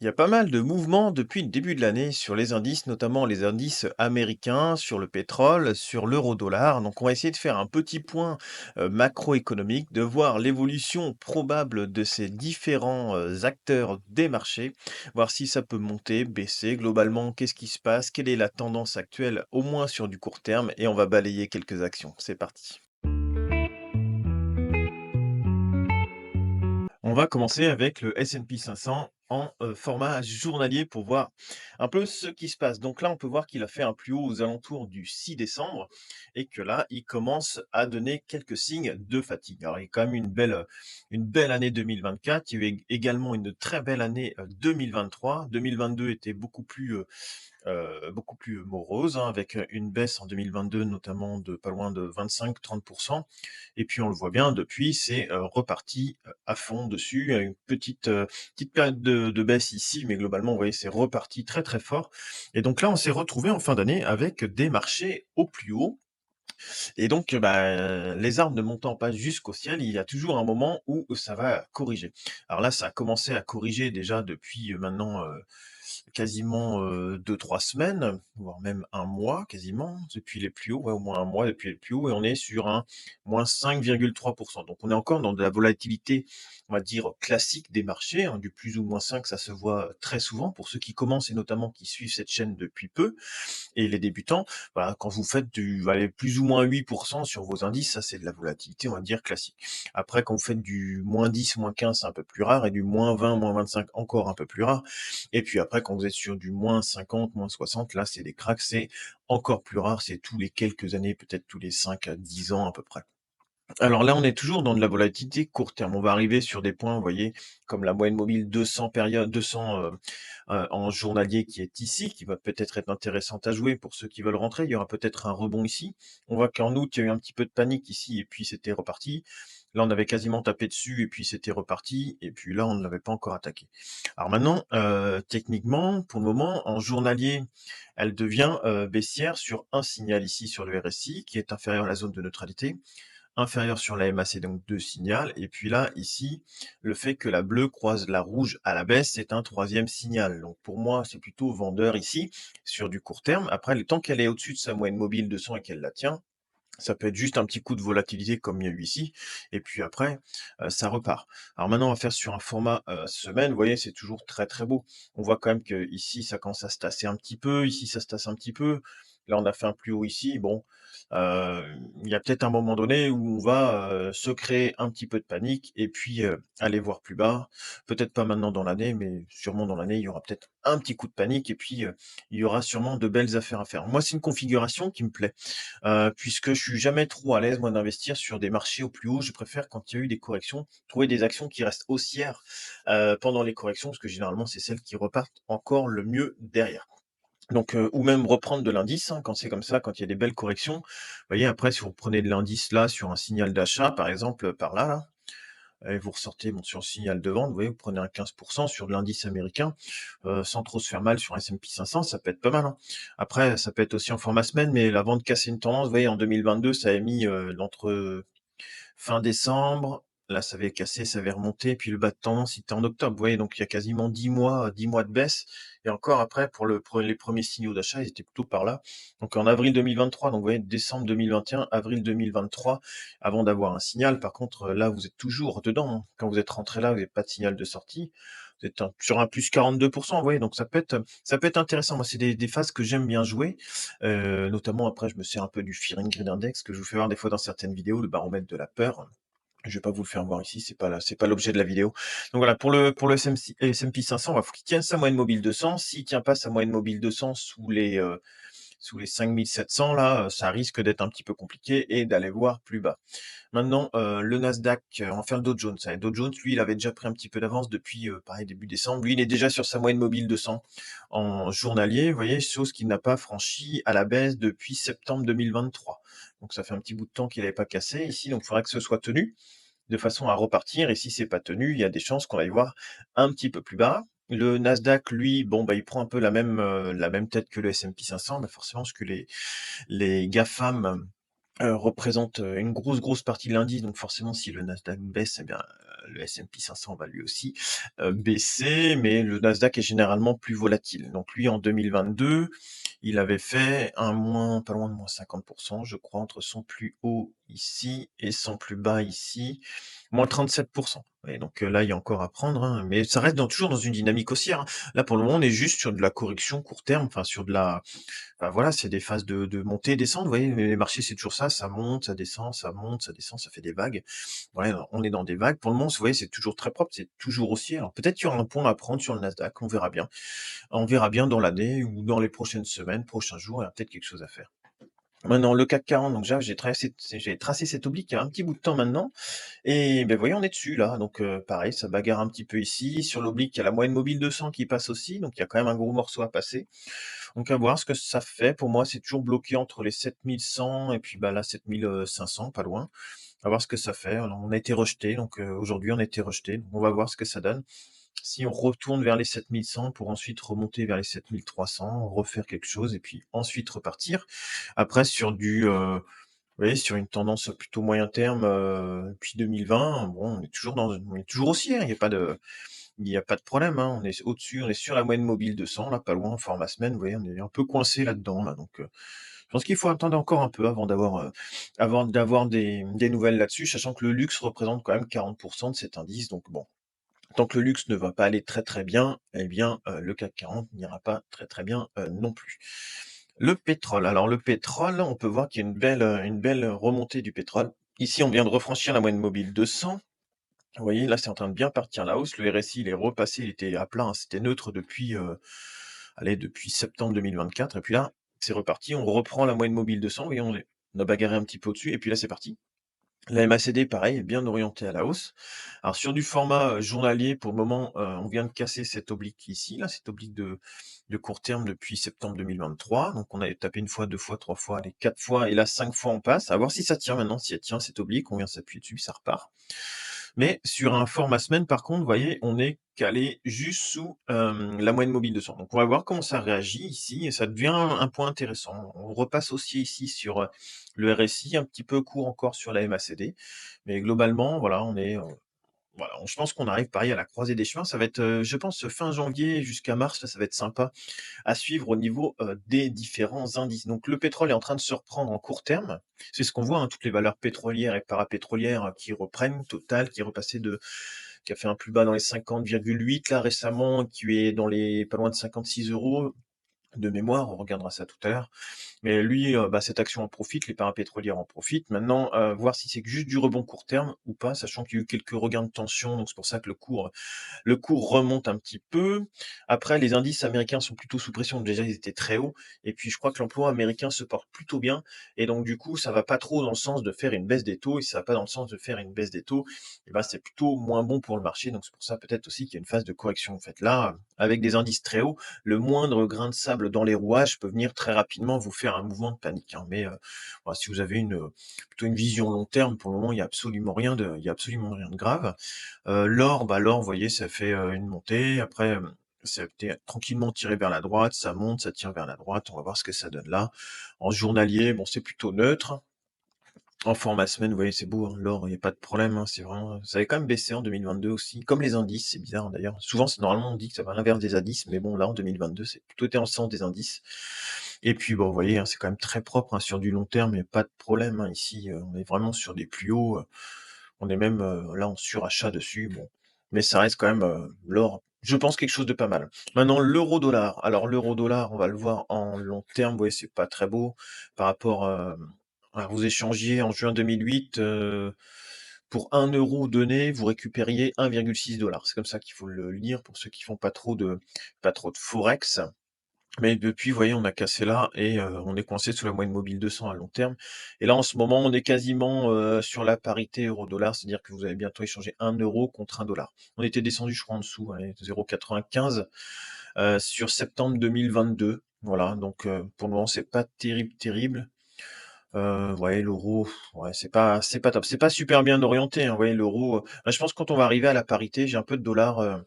Il y a pas mal de mouvements depuis le début de l'année sur les indices, notamment les indices américains, sur le pétrole, sur l'euro-dollar. Donc, on va essayer de faire un petit point macroéconomique, de voir l'évolution probable de ces différents acteurs des marchés, voir si ça peut monter, baisser. Globalement, qu'est-ce qui se passe? Quelle est la tendance actuelle, au moins sur du court terme? Et on va balayer quelques actions. C'est parti. On va commencer avec le S&P 500 en format journalier pour voir un peu ce qui se passe. Donc là, on peut voir qu'il a fait un plus haut aux alentours du 6 décembre et que là, il commence à donner quelques signes de fatigue. Alors, il y a quand même une belle année 2024. Il y a eu également une très belle année 2023. 2022 était beaucoup plus morose, hein, avec une baisse en 2022, notamment de pas loin de 25-30. Et puis on le voit bien, depuis, c'est reparti à fond dessus. Il y a une petite période de baisse ici, mais globalement, vous voyez, c'est reparti très très fort. Et donc là, on s'est retrouvé en fin d'année avec des marchés au plus haut. Et donc, bah, les arbres ne montant pas jusqu'au ciel, il y a toujours un moment où ça va corriger. Alors là, ça a commencé à corriger déjà depuis maintenant quasiment 2-3 semaines, voire même un mois quasiment, depuis les plus hauts, ouais, au moins un mois depuis les plus hauts, et on est sur un -5,3. Donc on est encore dans de la volatilité, on va dire classique des marchés, hein, du plus ou moins 5, ça se voit très souvent pour ceux qui commencent et notamment qui suivent cette chaîne depuis peu. Et les débutants, voilà, quand vous faites du allez, plus ou moins 8% sur vos indices, ça c'est de la volatilité, on va dire classique. Après, quand vous faites du -10, -15, c'est un peu plus rare, et du -20, -25, encore un peu plus rare. Et puis après, quand vous êtes sur du -50, -60, là, c'est des cracks, c'est encore plus rare, c'est tous les quelques années, peut-être tous les 5 à 10 ans à peu près. Alors là, on est toujours dans de la volatilité court terme. On va arriver sur des points, vous voyez, comme la moyenne mobile 200 période 200, en journalier qui est ici, qui va peut-être être intéressante à jouer pour ceux qui veulent rentrer. Il y aura peut-être un rebond ici. On voit qu'en août, il y a eu un petit peu de panique ici et puis c'était reparti. Là, on avait quasiment tapé dessus et puis c'était reparti et puis là, on ne l'avait pas encore attaqué. Alors maintenant, techniquement, pour le moment, en journalier, elle devient, baissière sur un signal ici sur le RSI qui est inférieur à la zone de neutralité, inférieur sur la MAC, donc 2 signaux. Et puis là, ici, le fait que la bleue croise la rouge à la baisse, c'est un troisième signal. Donc pour moi, c'est plutôt vendeur ici, sur du court terme. Après, le temps qu'elle est au-dessus de sa moyenne mobile 200 et qu'elle la tient, ça peut être juste un petit coup de volatilité comme il y a eu ici, et puis après, ça repart. Alors maintenant, on va faire sur un format semaine. Vous voyez, c'est toujours très très beau. On voit quand même que ici, ça commence à se tasser un petit peu, ici, ça se tasse un petit peu. Là, on a fait un plus haut ici. Bon, Heu, il y a peut-être un moment donné où on va se créer un petit peu de panique et puis aller voir plus bas. Peut-être pas maintenant dans l'année, mais sûrement dans l'année, il y aura peut-être un petit coup de panique et puis il y aura sûrement de belles affaires à faire. Moi, c'est une configuration qui me plaît, puisque je suis jamais trop à l'aise, moi, d'investir sur des marchés au plus haut. Je préfère, quand il y a eu des corrections, trouver des actions qui restent haussières pendant les corrections, parce que généralement, c'est celles qui repartent encore le mieux derrière. Donc, ou même reprendre de l'indice, hein, quand c'est comme ça, quand il y a des belles corrections. Vous voyez, après, si vous prenez de l'indice là, sur un signal d'achat, par exemple, par là, là, et vous ressortez, bon, sur un signal de vente, vous voyez, vous prenez un 15% sur de l'indice américain, sans trop se faire mal sur un S&P 500, ça peut être pas mal, hein. Après, ça peut être aussi en format semaine, mais la vente casser une tendance, vous voyez, en 2022, ça a mis, entre fin décembre, là, ça avait cassé, ça avait remonté, puis le bas de tendance, il était en octobre. Vous voyez, donc il y a quasiment 10 mois de baisse. Et encore après, pour les premiers signaux d'achat, ils étaient plutôt par là. Donc en avril 2023, donc vous voyez, décembre 2021, avril 2023, avant d'avoir un signal. Par contre, là, vous êtes toujours dedans, hein. Quand vous êtes rentré là, vous n'avez pas de signal de sortie. Vous êtes sur un plus 42%, vous voyez, donc ça peut être intéressant. Moi, c'est des phases que j'aime bien jouer. Notamment, après, je me sers un peu du Fear and Greed Index que je vous fais voir des fois dans certaines vidéos, le baromètre de la peur. Je vais pas vous le faire voir ici, c'est pas l'objet de la vidéo. Donc voilà, pour le S&P 500, il faut qu'il tienne sa moyenne mobile 200. S'il tient pas sa moyenne mobile 200 sous les 5700 là, ça risque d'être un petit peu compliqué et d'aller voir plus bas. Maintenant, le Nasdaq, on va faire le Dow Jones. Allez, Dow Jones, lui, il avait déjà pris un petit peu d'avance depuis, pareil, début décembre. Lui, il est déjà sur sa moyenne mobile 200 en journalier, vous voyez, chose qu'il n'a pas franchie à la baisse depuis septembre 2023. Donc ça fait un petit bout de temps qu'il n'avait pas cassé ici, donc il faudrait que ce soit tenu de façon à repartir. Et si c'est pas tenu, il y a des chances qu'on aille voir un petit peu plus bas. Le Nasdaq, lui, bon, bah, il prend un peu la même tête que le S&P 500, bah, forcément, parce que les GAFAM représentent une grosse partie de l'indice. Donc forcément, si le Nasdaq baisse, eh bien, le S&P 500 va lui aussi, baisser, mais le Nasdaq est généralement plus volatile. Donc lui, en 2022, il avait fait un moins pas loin de -50 je crois, entre son plus haut ici et son plus bas ici, -37. Et donc, là, il y a encore à prendre, hein, mais ça reste toujours dans une dynamique haussière, hein. Là, pour le moment, on est juste sur de la correction court terme, enfin sur de la bah, voilà, c'est des phases de montée et descente, vous voyez? Les marchés, c'est toujours ça, ça monte, ça descend, ça monte, ça descend, ça fait des vagues. Voilà, on est dans des vagues. Pour le moment, vous voyez, c'est toujours très propre, c'est toujours haussier. Alors peut-être qu'il y aura un point à prendre sur le Nasdaq, on verra bien. On verra bien dans l'année ou dans les prochaines semaines, prochains jours, il y a peut-être quelque chose à faire. Maintenant, le CAC 40, donc j'ai tracé cette oblique il y a un petit bout de temps maintenant et beh, vous voyez, on est dessus là, donc pareil, ça bagarre un petit peu ici. Sur l'oblique, il y a la moyenne mobile 200 qui passe aussi, donc il y a quand même un gros morceau à passer. Donc à voir ce que ça fait. Pour moi, c'est toujours bloqué entre les 7 100 et puis, bah, là 7 500, pas loin. À voir ce que ça fait. Alors on a été rejeté, donc aujourd'hui on a été rejeté, donc on va voir ce que ça donne. Si on retourne vers les 7 100 pour ensuite remonter vers les 7 300, refaire quelque chose et puis ensuite repartir. Après sur vous voyez, sur une tendance plutôt moyen terme, depuis 2020, bon, on est toujours haussier, hein, il y a pas de problème, hein. On est au-dessus, on est sur la moyenne mobile 200 là, pas loin, en format semaine, vous voyez, on est un peu coincé là-dedans, là, donc je pense qu'il faut attendre encore un peu avant d'avoir des nouvelles là-dessus, sachant que le luxe représente quand même 40 de cet indice, donc bon, tant que le luxe ne va pas aller très, très bien, eh bien, le CAC 40 n'ira pas très, très bien, non plus. Le pétrole, alors le pétrole, on peut voir qu'il y a une belle remontée du pétrole. Ici, on vient de refranchir la moyenne mobile 200. Vous voyez, là, c'est en train de bien partir à la hausse. Le RSI, il est repassé, il était à plat, hein, c'était neutre depuis, allez, depuis septembre 2024 et puis là, c'est reparti. On reprend la moyenne mobile 200, vous voyez, on a bagarré un petit peu au-dessus et puis là, c'est parti. La MACD, pareil, est bien orientée à la hausse. Alors sur du format, journalier, pour le moment, on vient de casser cette oblique ici, là, cette oblique de court terme depuis septembre 2023. Donc on a tapé une fois, 2 fois, 3 fois, allez 4 fois et là 5 fois on passe. À voir si ça tient maintenant, si elle tient cette oblique, on vient s'appuyer dessus, ça repart. Mais sur un format semaine, par contre, vous voyez, on est calé juste sous, la moyenne mobile 200. Donc on va voir comment ça réagit ici et ça devient un point intéressant. On repasse aussi ici sur, le RSI, un petit peu court encore sur la MACD. Mais globalement, voilà, voilà, je pense qu'on arrive pareil à la croisée des chemins. Ça va être, je pense, fin janvier jusqu'à mars, là, ça va être sympa à suivre au niveau, des différents indices. Donc le pétrole est en train de se reprendre en court terme. C'est ce qu'on voit, hein, toutes les valeurs pétrolières et parapétrolières, qui reprennent. Total qui a fait un plus bas dans les 50,8 là récemment, qui est dans les pas loin de 56 € de mémoire, on regardera ça tout à l'heure. Mais lui, bah, cette action en profite, les parapétrolières en profitent. Maintenant, voir si c'est que juste du rebond court terme ou pas, sachant qu'il y a eu quelques regains de tension, donc c'est pour ça que le cours remonte un petit peu. Après, les indices américains sont plutôt sous pression. Déjà, ils étaient très hauts. Et puis, je crois que l'emploi américain se porte plutôt bien. Et donc, du coup, ça va pas trop dans le sens de faire une baisse des taux. Et ça va pas dans le sens de faire une baisse des taux. Et ben, c'est plutôt moins bon pour le marché. Donc, c'est pour ça peut-être aussi qu'il y a une phase de correction. En fait, là, avec des indices très hauts, le moindre grain de sable dans les rouages peut venir très rapidement vous faire un mouvement de panique, hein. Mais, voilà, si vous avez plutôt une vision long terme, pour le moment, il y a absolument rien de grave. L'or, bah, l'or, vous voyez, ça fait, une montée. Après, ça a été tranquillement tiré vers la droite, ça monte, ça tire vers la droite. On va voir ce que ça donne là. En journalier, bon, c'est plutôt neutre. En format semaine, vous voyez, c'est beau, hein, l'or, il y a pas de problème, hein, c'est vraiment ça avait quand même baissé en 2022 aussi, comme les indices, c'est bizarre d'ailleurs. Souvent, c'est normalement, on dit que ça va à l'inverse des indices, mais bon, là, en 2022, c'est plutôt été en sens des indices. Et puis, bon, vous voyez, hein, c'est quand même très propre, hein, sur du long terme, il y a pas de problème, hein, ici, on est vraiment sur des plus hauts, on est même, là en surachat dessus, bon. Mais ça reste quand même, l'or, je pense quelque chose de pas mal. Maintenant l'euro-dollar. Alors l'euro-dollar, on va le voir en long terme, vous voyez, c'est pas très beau par rapport, vous échangiez en juin 2008, pour 1 € donné, vous récupériez 1,6 $. C'est comme ça qu'il faut le lire pour ceux qui font pas trop de forex. Mais depuis, vous voyez, on a cassé là et on est coincé sous la moyenne mobile 200 à long terme. Et là, en ce moment, on est quasiment, sur la parité euro-dollar, c'est-à-dire que vous allez bientôt échanger 1 € contre 1 $. On était descendu, je crois, en dessous, allez, 0,95 sur septembre 2022. Voilà, donc pour le moment, c'est pas terrible, terrible. Ouais, l'euro, ouais, c'est pas top. C'est pas super bien orienté, hein, vous voyez, l'euro, bah, je pense que quand on va arriver à la parité, j'ai un peu de dollars,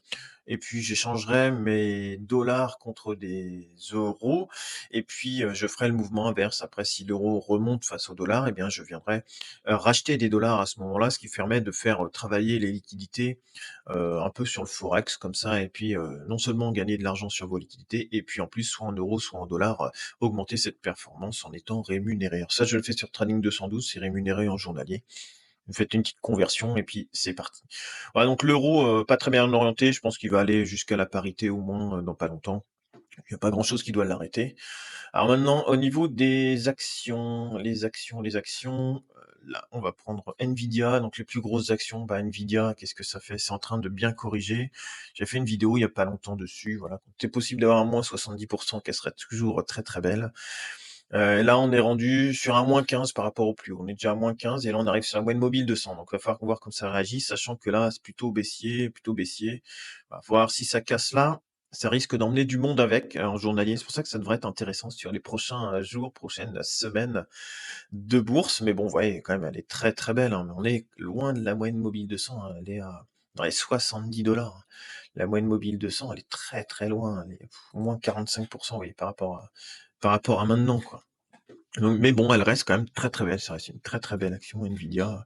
et puis j'échangerai mes dollars contre des euros et puis, je ferai le mouvement inverse. Après si l'euro remonte face au dollar et bien je viendrai, racheter des dollars à ce moment-là, ce qui permet de faire, travailler les liquidités, un peu sur le forex comme ça et puis, non seulement gagner de l'argent sur vos liquidités et puis en plus soit en euros, soit en dollars, augmenter cette performance en étant rémunéré. Alors ça je le fais sur Trading 212, c'est rémunéré en journalier. Vous faites une petite conversion et puis c'est parti. Voilà donc l'euro, pas très bien orienté, je pense qu'il va aller jusqu'à la parité au moins, dans pas longtemps. Il y a pas grand chose qui doit l'arrêter. Alors maintenant au niveau des actions, les actions, là on va prendre Nvidia, donc les plus grosses actions. Bah, Nvidia, qu'est-ce que ça fait? C'est en train de bien corriger. J'ai fait une vidéo il y a pas longtemps dessus, voilà. C'est possible d'avoir un moins 70 qu'elle serait toujours très, très belle. Là, on est rendu sur un -15 par rapport au plus haut. On est déjà à -15 et là, on arrive sur la moyenne mobile 200. Donc, il va falloir voir comme ça réagit, sachant que là, c'est plutôt baissier, plutôt baissier. Va voir si ça casse là, ça risque d'emmener du monde avec, en journalier. C'est pour ça que ça devrait être intéressant sur les prochains, jours, prochaines semaines de bourse. Mais bon, vous voyez, quand même, elle est très, très belle, hein, mais on est loin de la moyenne mobile 200, hein. Elle est à dans les 70 $. La moyenne mobile 200, elle est très, très loin. Elle est au moins 45, vous voyez, par rapport à maintenant, quoi. Donc mais bon, elle reste quand même très, très belle. Ça reste une très, très belle action Nvidia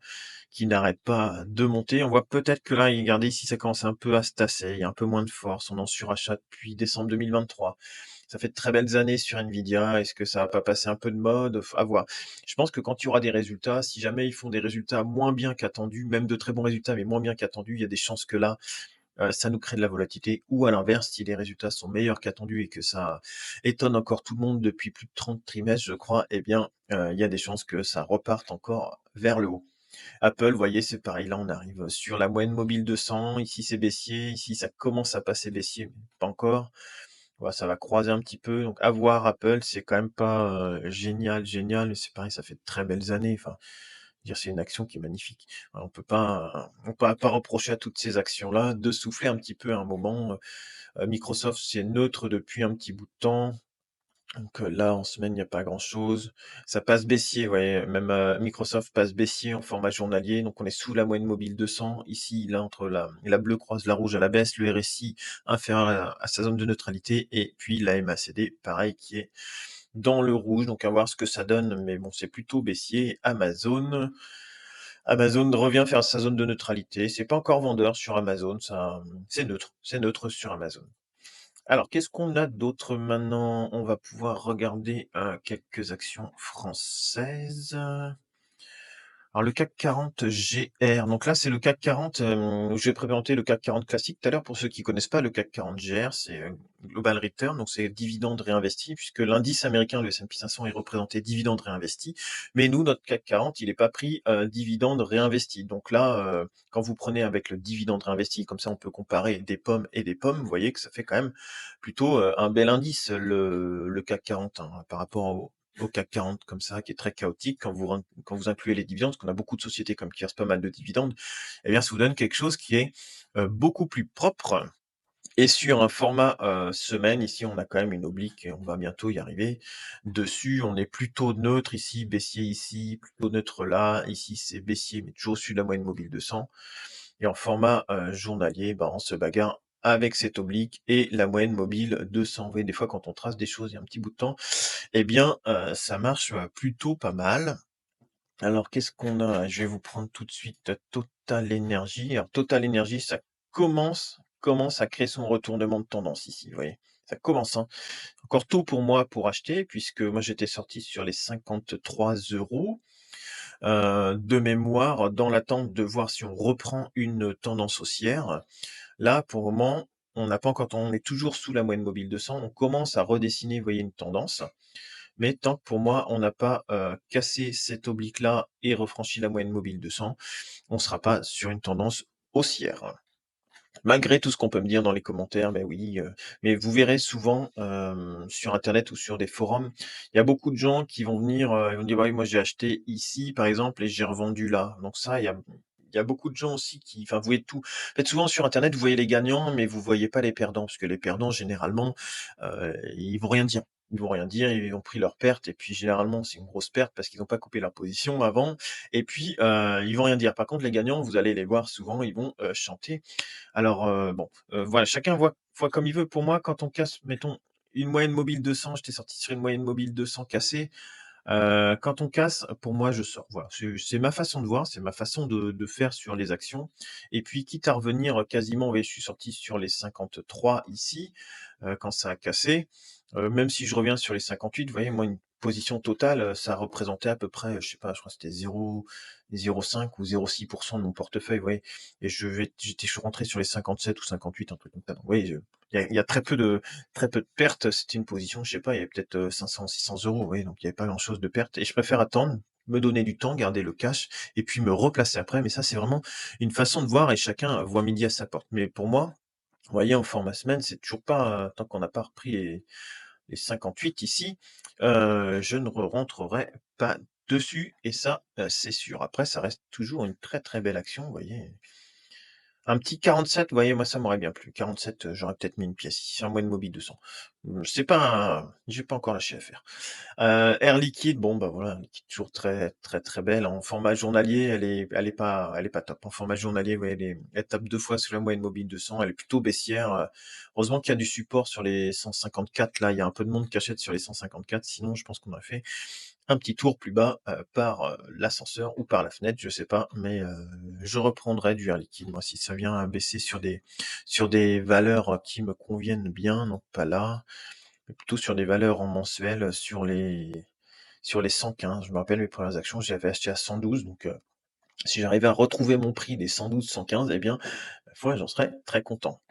qui n'arrête pas de monter. On voit peut-être que là, regardez ici, ça commence un peu à se tasser. Il y a un peu moins de force. On est en surachat depuis décembre 2023. Ça fait de très belles années sur Nvidia. Est-ce que ça va pas passer un peu de mode? À voir. Je pense que quand il y aura des résultats, si jamais ils font des résultats moins bien qu'attendus, même de très bons résultats, mais moins bien qu'attendus, il y a des chances que là, ça nous crée de la volatilité ou à l'inverse, si les résultats sont meilleurs qu'attendus et que ça étonne encore tout le monde depuis plus de 30 trimestres, je crois, eh bien, il y a des chances que ça reparte encore vers le haut. Apple, vous voyez, c'est pareil, là, on arrive sur la moyenne mobile 200, ici c'est baissier, ici ça commence à passer baissier, mais pas encore. Voilà, ça va croiser un petit peu, donc à voir Apple, c'est quand même pas, génial, génial, mais c'est pareil, ça fait de très belles années, enfin, dire c'est une action qui est magnifique. On peut pas reprocher à toutes ces actions-là de souffler un petit peu à un moment. Microsoft, c'est neutre depuis un petit bout de temps. Donc là, en semaine, il n'y a pas grand-chose. Ça passe baissier, vous voyez, même Microsoft passe baissier en format journalier. Donc on est sous la moyenne mobile 200. Ici, là, entre la bleue croise la rouge à la baisse, le RSI inférieur à sa zone de neutralité, et puis la MACD, pareil, qui est dans le rouge. Donc à voir ce que ça donne, mais bon, c'est plutôt baissier. Amazon revient faire sa zone de neutralité. C'est pas encore vendeur sur Amazon, ça, c'est neutre sur Amazon. Alors, qu'est-ce qu'on a d'autre maintenant? On va pouvoir regarder quelques actions françaises. Alors le CAC 40 GR, donc là c'est le CAC 40, je vais présenter le CAC 40 classique tout à l'heure. Pour ceux qui connaissent pas, le CAC 40 GR, c'est, Global Return, donc c'est dividendes réinvestis, puisque l'indice américain, le S&P 500, est représenté dividendes réinvestis. Mais nous, notre CAC 40, il est pas pris, dividendes réinvestis. Donc là, quand vous prenez avec le dividende réinvesti, comme ça on peut comparer des pommes et des pommes, vous voyez que ça fait quand même plutôt, un bel indice, le CAC 40, hein, par rapport au CAC 40 comme ça, qui est très chaotique, quand vous incluez les dividendes, parce qu'on a beaucoup de sociétés comme qui versent pas mal de dividendes, eh bien, ça vous donne quelque chose qui est beaucoup plus propre. Et sur un format semaine, ici, on a quand même une oblique et on va bientôt y arriver. Dessus, on est plutôt neutre ici, baissier ici, plutôt neutre là. Ici, c'est baissier, mais toujours au-dessus de la moyenne mobile 200. Et en format journalier, bah, on se bagarre avec cette oblique et la moyenne mobile 200. Vous voyez, des fois, quand on trace des choses il y a un petit bout de temps, eh bien, ça marche, plutôt pas mal. Alors qu'est-ce qu'on a? Je vais vous prendre tout de suite Total Energy. Alors Total Energy, ça commence à créer son retournement de tendance ici, vous voyez? Ça commence, hein. Encore tôt pour moi pour acheter, puisque moi j'étais sorti sur les 53 €, de mémoire, dans l'attente de voir si on reprend une tendance haussière. Là, pour le moment, on n'a pas encore on est toujours sous la moyenne mobile 200. On commence à redessiner, vous voyez, une tendance. Mais tant que pour moi, on n'a pas, cassé cette oblique-là et refranchi la moyenne mobile 200, on ne sera pas sur une tendance haussière. Malgré tout ce qu'on peut me dire dans les commentaires, ben oui, mais vous verrez souvent, sur internet ou sur des forums, il y a beaucoup de gens qui vont venir, ils vont dire: «Ouais, moi j'ai acheté ici par exemple et j'ai revendu là». Donc ça, il y a beaucoup de gens aussi qui enfin vous voyez tout. En fait, souvent sur internet, vous voyez les gagnants, mais vous voyez pas les perdants, parce que les perdants généralement, ils vont rien dire. Ils vont rien dire, ils ont pris leur perte et puis généralement, c'est une grosse perte parce qu'ils n'ont pas coupé leur position avant et puis, ils vont rien dire. Par contre, les gagnants, vous allez les voir souvent, ils vont, chanter. Alors, bon, voilà, chacun voit comme il veut. Pour moi, quand on casse, mettons, une moyenne mobile 200, j'étais sorti sur une moyenne mobile 200 cassée. Quand on casse, pour moi, je sors. Voilà, c'est ma façon de voir, c'est ma façon de faire sur les actions et puis quitte à revenir, quasiment, oui, je suis sorti sur les 53 ici, quand ça a cassé, même si je reviens sur les 58, vous voyez, moi, une position totale, ça représentait à peu près, je sais pas, je crois que c'était 0,5 ou 0,6 de mon portefeuille, vous voyez? Et je suis rentré sur les 57 ou 58, un truc comme ça. Donc, vous voyez, il y a très peu de pertes. C'était une position, je sais pas, il y avait peut-être, 500-600 €, vous voyez? Donc il y avait pas grand-chose de pertes et je préfère attendre, me donner du temps, garder le cash et puis me replacer après. Mais ça, c'est vraiment une façon de voir et chacun voit midi à sa porte. Mais pour moi, vous voyez, en format semaine, c'est toujours pas, tant qu'on n'a pas repris les 58 ici, je ne rentrerai pas dessus et ça, c'est sûr. Après, ça reste toujours une très, très belle action, vous voyez? Un petit 47, vous voyez, moi, ça m'aurait bien plu. 47, j'aurais peut-être mis une pièce ici, un moine mobile 200. C'est pas j'ai pas encore lâché l'affaire. Air Liquide, bon, bah, voilà, Liquide toujours très, très, très belle. En format journalier, elle est pas top. En format journalier, ouais, elle tape 2 fois sous la moyenne mobile 200, elle est plutôt baissière, heureusement qu'il y a du support sur les 154 là, il y a un peu de monde qui achète sur les 154, sinon je pense qu'on aurait fait un petit tour plus bas, par, l'ascenseur ou par la fenêtre, je sais pas, mais, je reprendrai du Air Liquide, moi, si ça vient à baisser sur des valeurs, qui me conviennent bien, donc pas là, mais plutôt sur des valeurs en mensuel, sur les 115. Je me rappelle mes premières actions, j'avais acheté à 112, donc, si j'arrivais à retrouver mon prix des 112-115, eh bien, ma foi, j'en serais très content.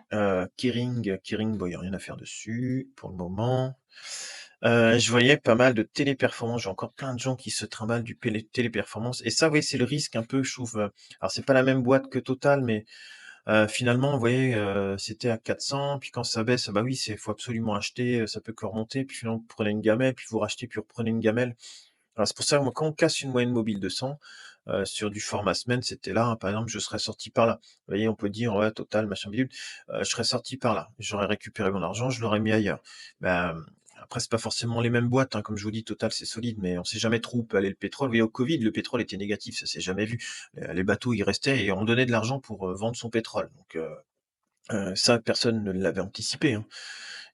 Kering, bon, il y a rien à faire dessus pour le moment. Je voyais pas mal de Téléperformance. J'ai encore plein de gens qui se trimballent du Téléperformance et ça, oui, c'est le risque un peu, je trouve, alors c'est pas la même boîte que Total, mais finalement, vous voyez, c'était à 400, puis quand ça baisse, bah oui, faut absolument acheter, ça peut que remonter, puis finalement vous prenez une gamelle, puis vous rachetez, puis vous reprenez une gamelle. Alors c'est pour ça, moi, quand on casse une moyenne mobile de 100, sur du format semaine, c'était là, hein, par exemple, je serais sorti par là. Vous voyez, on peut dire: «Ouais, Total, machin bidule», je serais sorti par là. J'aurais récupéré mon argent, je l'aurais mis ailleurs. Bah, après, c'est pas forcément les mêmes boîtes, hein. Comme je vous dis, Total, c'est solide, mais on sait jamais trop où peut aller le pétrole. Vous voyez, au Covid, le pétrole était négatif, ça s'est jamais vu. Les bateaux, ils restaient et on donnait de l'argent pour, vendre son pétrole. Donc, ça, personne ne l'avait anticipé, hein.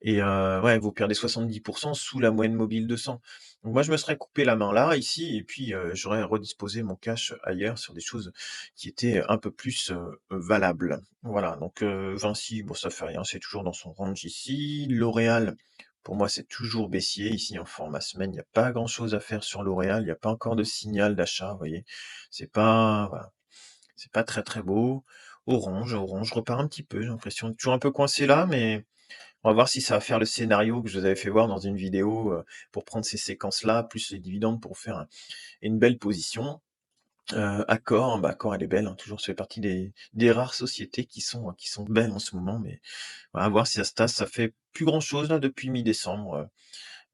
Et ouais, vous perdez 70 sous la moyenne mobile de 100. Donc moi, je me serais coupé la main là, ici et puis, j'aurais redisposé mon cash ailleurs sur des choses qui étaient un peu plus, valables. Voilà, donc Vinci, bon, ça fait rien, c'est toujours dans son range ici. L'Oréal, pour moi, c'est toujours baissier ici en format semaine. Il y a pas grand chose à faire sur L'Oréal, il y a pas encore de signal d'achat, vous voyez? C'est pas voilà, c'est pas très, très beau. Orange repart un petit peu, j'ai l'impression. Toujours un peu coincé là, mais on va voir si ça va faire le scénario que je vous avais fait voir dans une vidéo, pour prendre ces séquences-là, plus les dividendes pour faire une belle position. Accor, bah, Accor elle est belle, hein, toujours ça fait partie des rares sociétés qui sont belles en ce moment, mais on va voir si ça se tasse. Ça fait plus grand chose là depuis mi-décembre,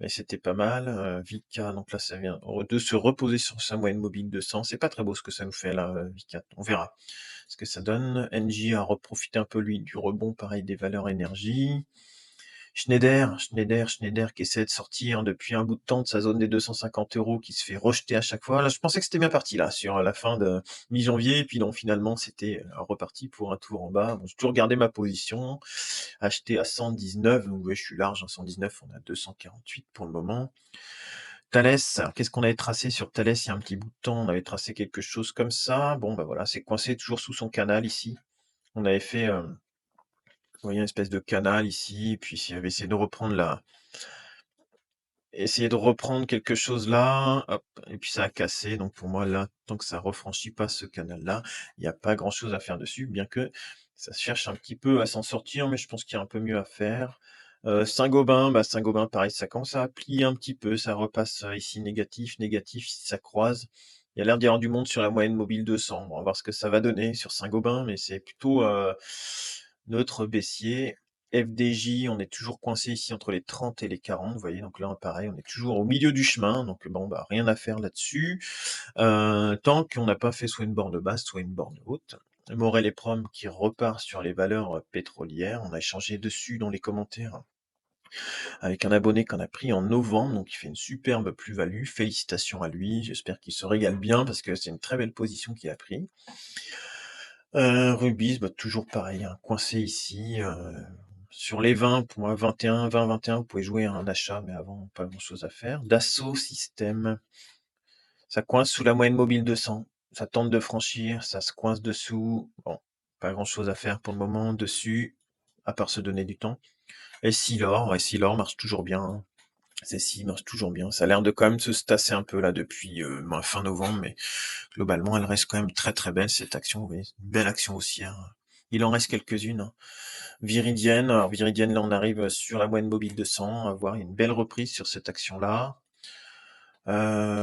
mais c'était pas mal. Vicat, donc là ça vient de se reposer sur sa moyenne mobile de 100. C'est pas très beau ce que ça nous fait là, Vicat. On verra ce que ça donne. Engie a reprofité un peu lui du rebond, pareil des valeurs énergie. Schneider qui essaie de sortir depuis un bout de temps de sa zone des 250 €, qui se fait rejeter à chaque fois. Là, je pensais que c'était bien parti là, sur la fin de mi-janvier, et puis non, finalement, c'était, reparti pour un tour en bas. Bon, j'ai toujours gardé ma position, acheté à 119, donc ouais, je suis large, hein, 119, on est à 248 pour le moment. Thales, alors qu'est-ce qu'on avait tracé sur Thales il y a un petit bout de temps? On avait tracé quelque chose comme ça. Bon, bah, voilà, c'est coincé toujours sous son canal ici. On avait fait, vous voyez, une espèce de canal ici, et puis s'il avait essayé de reprendre quelque chose là, hop, et puis ça a cassé. Donc pour moi, là, tant que ça refranchit pas ce canal-là, il y a pas grand-chose à faire dessus, bien que ça cherche un petit peu à s'en sortir, mais je pense qu'il y a un peu mieux à faire. Saint-Gobain, bah, Saint-Gobain, pareil, ça commence à plier un petit peu, ça repasse, ici négatif, négatif, si ça croise. Il y a l'air d'y avoir du monde sur la moyenne mobile 200. Bon, on va voir ce que ça va donner sur Saint-Gobain, mais c'est plutôt, neutre baissier. FDJ, on est toujours coincé ici entre les 30 et les 40, vous voyez? Donc là, pareil, on est toujours au milieu du chemin, donc bon, bah, rien à faire là-dessus. Tant qu'on n'a pas fait soit une borne basse, soit une borne haute. Morel et Prom qui repart sur les valeurs, pétrolières. On a échangé dessus dans les commentaires. avec un abonné qu'on a pris en novembre, donc il fait une superbe plus-value. Félicitations à lui, j'espère qu'il se régale bien parce que c'est une très belle position qu'il a pris. Rubis, bah, toujours pareil, hein, coincé ici, sur les 20, pour moi 21, 20-21, vous pouvez jouer à un achat, mais avant pas grand-chose à faire. Dassault Systèmes, ça coince sous la moyenne mobile 200, ça tente de franchir, ça se coince dessous. Bon, pas grand-chose à faire pour le moment dessus, à part se donner du temps. Essilor, ouais, Essilor marche toujours bien, hein. Celle-ci marche toujours bien. Ça a l'air de quand même se tasser un peu là depuis fin novembre, mais globalement, elle reste quand même très très belle cette action. Vous voyez, une belle action haussière. Il en reste quelques-unes, hein. Viridienne, alors Viridienne, là on arrive sur la moyenne mobile 200, à voir une belle reprise sur cette action-là.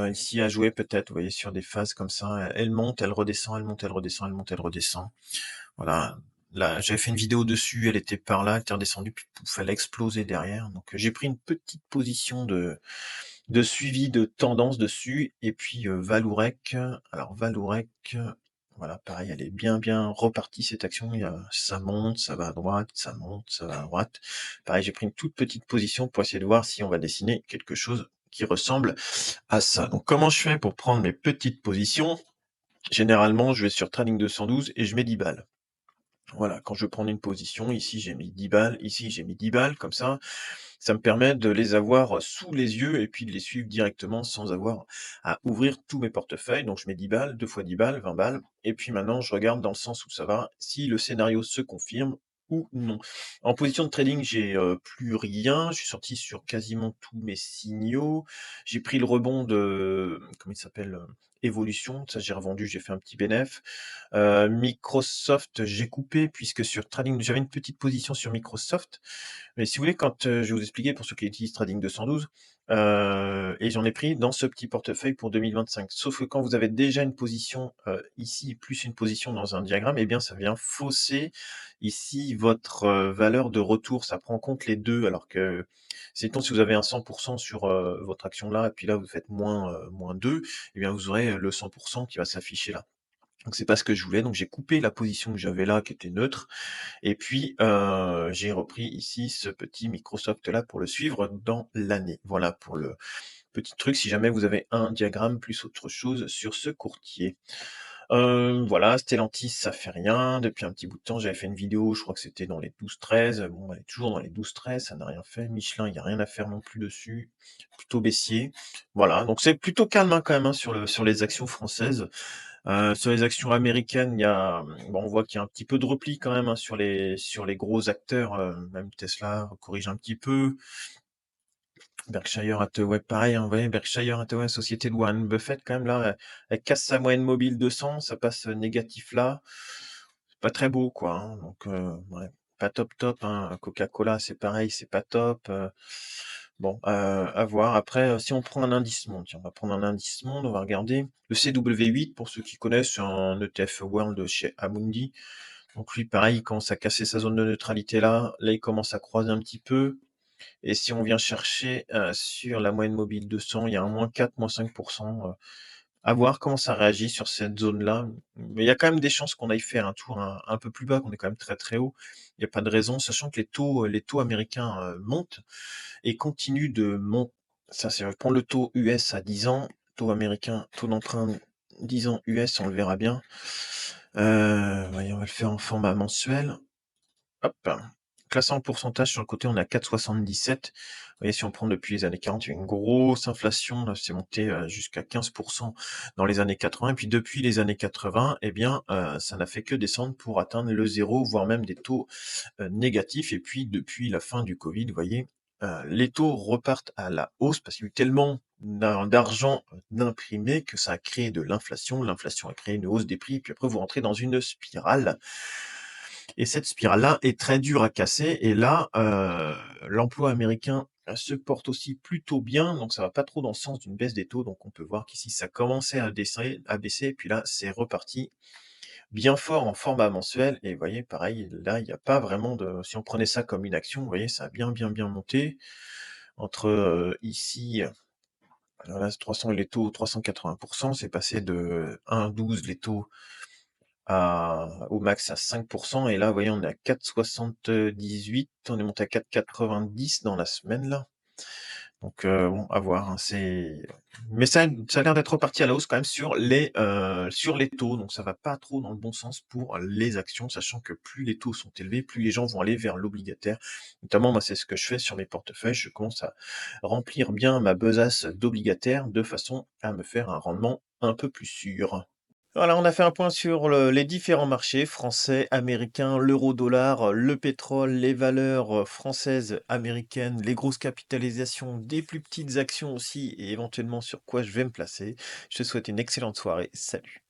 Ici à jouer peut-être, vous voyez, sur des phases comme ça, elle monte, elle redescend, elle monte, elle redescend, elle monte, elle redescend. Voilà. Là, j'avais fait une vidéo dessus, elle était par là, elle était redescendue, puis pouf, elle a explosé derrière. Donc j'ai pris une petite position de suivi de tendance dessus. Et puis Valourec, alors Valourec, voilà, pareil, elle est bien bien repartie cette action. Ça monte, ça va à droite, ça monte, ça va à droite. Pareil, j'ai pris une toute petite position pour essayer de voir si on va dessiner quelque chose qui ressemble à ça. Donc comment je fais pour prendre mes petites positions? Généralement, je vais sur Trading 212 et je mets 10 balles. Voilà, quand je veux prendre une position, ici j'ai mis 10 balles, ici j'ai mis 10 balles, comme ça me permet de les avoir sous les yeux et puis de les suivre directement sans avoir à ouvrir tous mes portefeuilles. Donc je mets 10 balles, 2 fois 10 balles, 20 balles, et puis maintenant je regarde dans le sens où ça va, si le scénario se confirme ou non. En position de trading, j'ai plus rien, je suis sorti sur quasiment tous mes signaux, j'ai pris le rebond de, comment il s'appelle, Evolution, ça j'ai revendu, j'ai fait un petit bénéf. Microsoft, j'ai coupé puisque sur Trading, j'avais une petite position sur Microsoft. Mais si vous voulez, quand je vais vous expliquer pour ceux qui utilisent Trading 212, et j'en ai pris dans ce petit portefeuille pour 2025. Sauf que quand vous avez déjà une position ici, plus une position dans un diagramme, eh bien ça vient fausser ici votre valeur de retour. Ça prend en compte les deux, alors que c'est si vous avez un 100% sur votre action là, et puis là vous faites moins 2, eh bien vous aurez le 100% qui va s'afficher là. Donc c'est pas ce que je voulais, donc j'ai coupé la position que j'avais là, qui était neutre, et puis j'ai repris ici ce petit Microsoft là pour le suivre dans l'année. Voilà pour le petit truc, si jamais vous avez un diagramme plus autre chose sur ce courtier. Voilà, Stellantis, ça fait rien. Depuis un petit bout de temps, j'avais fait une vidéo, je crois que c'était dans les 12-13. Bon, elle est toujours dans les 12-13, ça n'a rien fait. Michelin, il y a rien à faire non plus dessus. Plutôt baissier. Voilà, donc c'est plutôt calme, hein, quand même, hein, sur les actions françaises. Sur les actions américaines, il y a, bon, on voit qu'il y a un petit peu de repli quand même, hein, sur les gros acteurs, même Tesla corrige un petit peu. Berkshire Hathaway, pareil, hein, vous voyez, Berkshire Hathaway, société de Warren Buffett, quand même, là, elle casse sa moyenne mobile 200, ça passe négatif là. C'est pas très beau, quoi, hein, donc ouais, pas top top, hein. Coca-Cola, c'est pareil, c'est pas top. Bon, à voir. Après, si on prend un indice monde, tiens, on va prendre un indice monde, on va regarder. Le CW8, pour ceux qui connaissent, c'est un ETF World de chez Amundi. Donc lui, pareil, il commence à casser sa zone de neutralité là. Là, il commence à croiser un petit peu. Et si on vient chercher sur la moyenne mobile 200, il y a un -4, -5%. À voir comment ça réagit sur cette zone-là. Mais il y a quand même des chances qu'on aille faire un tour un peu plus bas, qu'on est quand même très très haut. Il n'y a pas de raison, sachant que les taux américains montent et continuent de monter. Ça, c'est prendre le taux US à 10 ans, taux américain, taux d'emprunt 10 ans US, on le verra bien. Voyons, on va le faire en format mensuel. Hop, classé en pourcentage sur le côté, on est à 4,77. Vous voyez, si on prend depuis les années 40, il y a une grosse inflation, là, c'est monté jusqu'à 15% dans les années 80. Et puis depuis les années 80, eh bien, ça n'a fait que descendre pour atteindre le zéro, voire même des taux négatifs. Et puis depuis la fin du Covid, vous voyez, les taux repartent à la hausse parce qu'il y a eu tellement d'argent d'imprimé que ça a créé de l'inflation. L'inflation a créé une hausse des prix, puis après vous rentrez dans une spirale. Et cette spirale-là est très dure à casser. Et là, l'emploi américain se porte aussi plutôt bien, donc ça va pas trop dans le sens d'une baisse des taux. Donc on peut voir qu'ici ça commençait à baisser, et puis là c'est reparti bien fort en format mensuel. Et vous voyez, pareil, là il n'y a pas vraiment de. Si on prenait ça comme une action, vous voyez, ça a bien bien bien monté entre ici. Alors là, 300 et les taux 380%, c'est passé de 1,12 les taux au max à 5 et là, vous voyez, on est à 4,78, on est monté à 4,90 dans la semaine là. Donc bon, à voir, hein, mais ça a l'air d'être reparti à la hausse quand même sur les taux, donc ça va pas trop dans le bon sens pour les actions, sachant que plus les taux sont élevés, plus les gens vont aller vers l'obligataire. Notamment, moi, c'est ce que je fais sur mes portefeuilles, je commence à remplir bien ma besace d'obligataires de façon à me faire un rendement un peu plus sûr. Voilà, on a fait un point sur les différents marchés français, américains, l'euro-dollar, le pétrole, les valeurs françaises, américaines, les grosses capitalisations, des plus petites actions aussi, et éventuellement sur quoi je vais me placer. Je te souhaite une excellente soirée. Salut.